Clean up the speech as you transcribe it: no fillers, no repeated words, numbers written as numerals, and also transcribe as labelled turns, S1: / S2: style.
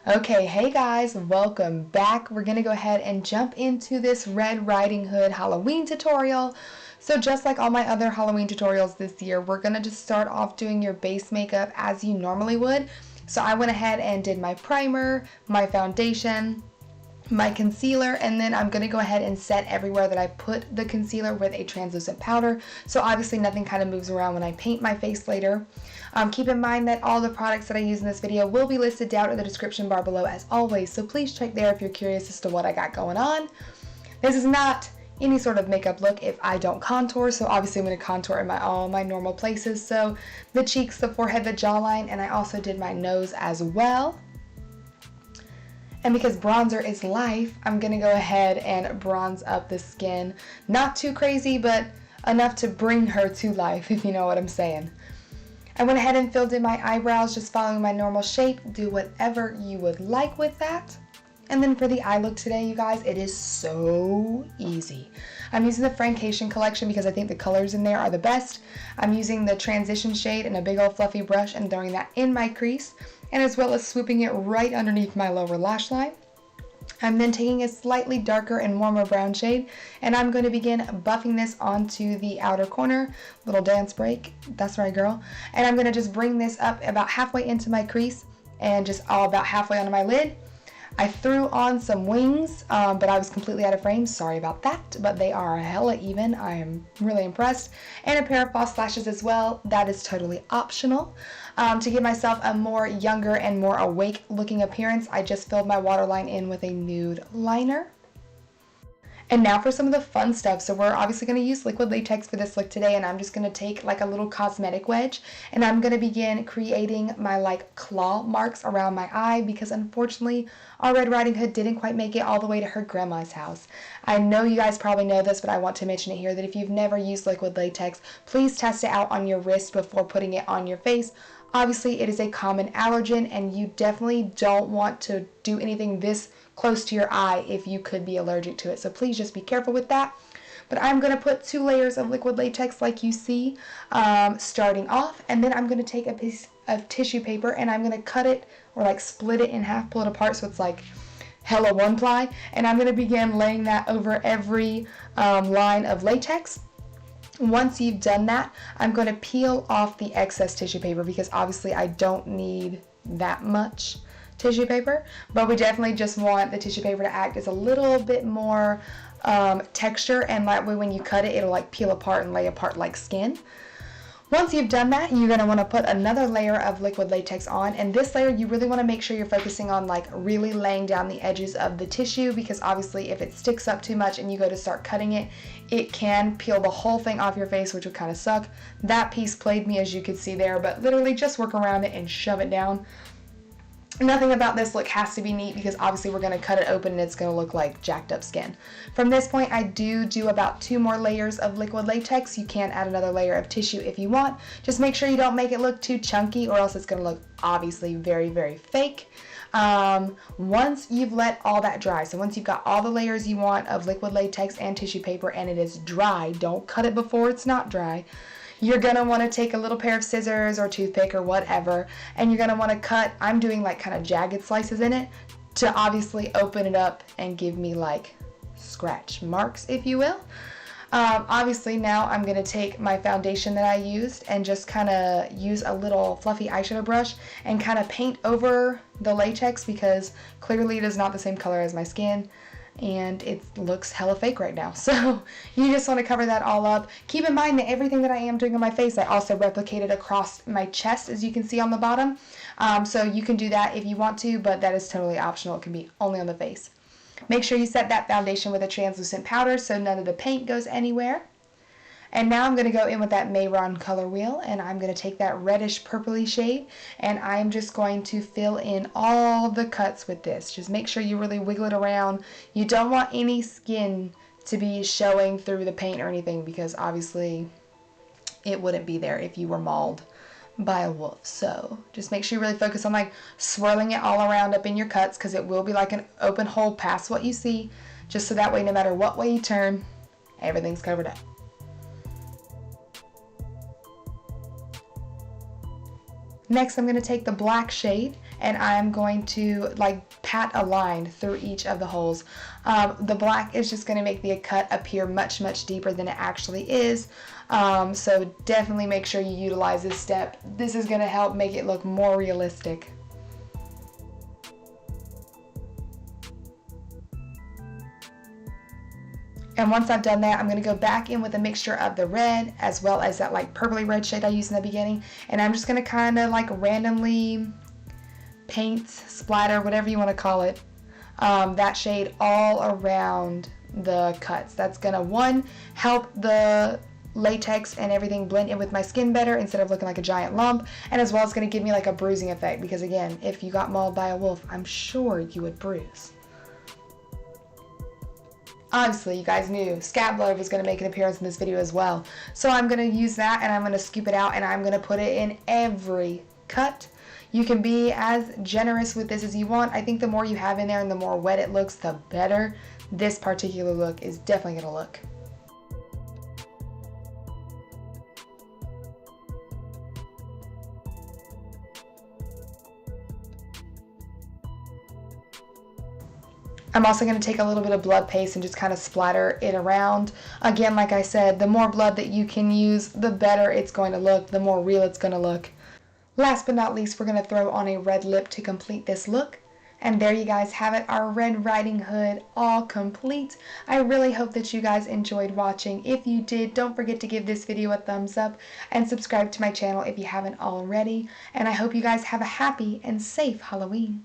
S1: Okay, hey guys, welcome back. We're gonna go ahead and jump into this Red Riding Hood Halloween tutorial. So just like all my other Halloween tutorials this year, we're gonna just start off doing your base makeup as you normally would. So I went ahead and did my primer, my foundation, my concealer, and then I'm going to go ahead and set everywhere that I put the concealer with a translucent powder, so obviously nothing kind of moves around when I paint my face later. Keep in mind that all the products that I use in this video will be listed down in the description bar below as always, so please check there if you're curious as to what I got going on. This is not any sort of makeup look if I don't contour, so obviously I'm going to contour in all my normal places, so the cheeks, the forehead, the jawline, and I also did my nose as well. And because bronzer is life, I'm going to go ahead and bronze up the skin. Not too crazy, but enough to bring her to life, if you know what I'm saying. I went ahead and filled in my eyebrows, just following my normal shape. Do whatever you would like with that. And then for the eye look today, you guys, it is so easy. I'm using the Friendcation collection because I think the colors in there are the best. I'm using the transition shade in a big old fluffy brush and throwing that in my crease, and as well as swooping it right underneath my lower lash line. I'm then taking a slightly darker and warmer brown shade, and I'm going to begin buffing this onto the outer corner. Little dance break, that's right girl. And I'm going to just bring this up about halfway into my crease and just about halfway onto my lid. I threw on some wings, but I was completely out of frame. Sorry about that, but they are hella even. I am really impressed. And a pair of false lashes as well. That is totally optional. To give myself a more younger and more awake looking appearance, I just filled my waterline in with a nude liner. And now for some of the fun stuff. So we're obviously going to use liquid latex for this look today, and I'm just going to take like a little cosmetic wedge, and I'm going to begin creating my like claw marks around my eye because unfortunately our Red Riding Hood didn't quite make it all the way to her grandma's house. I know you guys probably know this, but I want to mention it here that if you've never used liquid latex, please test it out on your wrist before putting it on your face. Obviously, it is a common allergen, and you definitely don't want to do anything this close to your eye if you could be allergic to it. So please just be careful with that. But I'm going to put 2 layers of liquid latex like you see starting off, and then I'm going to take a piece of tissue paper and I'm going to cut it or like split it in half, pull it apart so it's like hella 1-ply, and I'm going to begin laying that over every line of latex. Once you've done that, I'm going to peel off the excess tissue paper because obviously I don't need that much tissue paper, but we definitely just want the tissue paper to act as a little bit more texture, and that way when you cut it, it'll like peel apart and lay apart like skin. Once you've done that, you're going to want to put another layer of liquid latex on, and this layer you really want to make sure you're focusing on like really laying down the edges of the tissue, because obviously if it sticks up too much and you go to start cutting it, it can peel the whole thing off your face, which would kind of suck. That piece played me, as you could see there, but literally just work around it and shove it down. Nothing about this look has to be neat because obviously we're going to cut it open and it's going to look like jacked up skin. From this point, I do about 2 more layers of liquid latex. You can add another layer of tissue if you want. Just make sure you don't make it look too chunky, or else it's going to look obviously very, very fake. Once you've let all that dry, so once you've got all the layers you want of liquid latex and tissue paper and it is dry, don't cut it before it's not dry. You're going to want to take a little pair of scissors or toothpick or whatever, and you're going to want to cut, I'm doing like kind of jagged slices in it to obviously open it up and give me like scratch marks, if you will. Obviously now I'm going to take my foundation that I used and just kind of use a little fluffy eyeshadow brush and kind of paint over the latex because clearly it is not the same color as my skin. And it looks hella fake right now. So you just want to cover that all up. Keep in mind that everything that I am doing on my face, I also replicated across my chest, as you can see on the bottom. So you can do that if you want to, but that is totally optional. It can be only on the face. Make sure you set that foundation with a translucent powder so none of the paint goes anywhere. And now I'm going to go in with that Mehron color wheel, and I'm going to take that reddish purpley shade, and I'm just going to fill in all the cuts with this. Just make sure you really wiggle it around. You don't want any skin to be showing through the paint or anything, because obviously it wouldn't be there if you were mauled by a wolf. So just make sure you really focus on like swirling it all around up in your cuts, because it will be like an open hole past what you see, just so that way no matter what way you turn, everything's covered up. Next, I'm going to take the black shade and I'm going to like pat a line through each of the holes. The black is just going to make the cut appear much, much deeper than it actually is. So definitely make sure you utilize this step. This is going to help make it look more realistic. And once I've done that, I'm going to go back in with a mixture of the red as well as that like purpley red shade I used in the beginning. And I'm just going to kind of like randomly paint, splatter, whatever you want to call it, that shade all around the cuts. That's going to, one, help the latex and everything blend in with my skin better instead of looking like a giant lump. And as well, it's going to give me like a bruising effect because again, if you got mauled by a wolf, I'm sure you would bruise. Obviously, you guys knew Scab Blood was going to make an appearance in this video as well. So I'm going to use that and I'm going to scoop it out and I'm going to put it in every cut. You can be as generous with this as you want. I think the more you have in there and the more wet it looks, the better this particular look is definitely going to look. I'm also going to take a little bit of blood paste and just kind of splatter it around. Again, like I said, the more blood that you can use, the better it's going to look, the more real it's going to look. Last but not least, we're going to throw on a red lip to complete this look. And there you guys have it, our Red Riding Hood all complete. I really hope that you guys enjoyed watching. If you did, don't forget to give this video a thumbs up and subscribe to my channel if you haven't already. And I hope you guys have a happy and safe Halloween.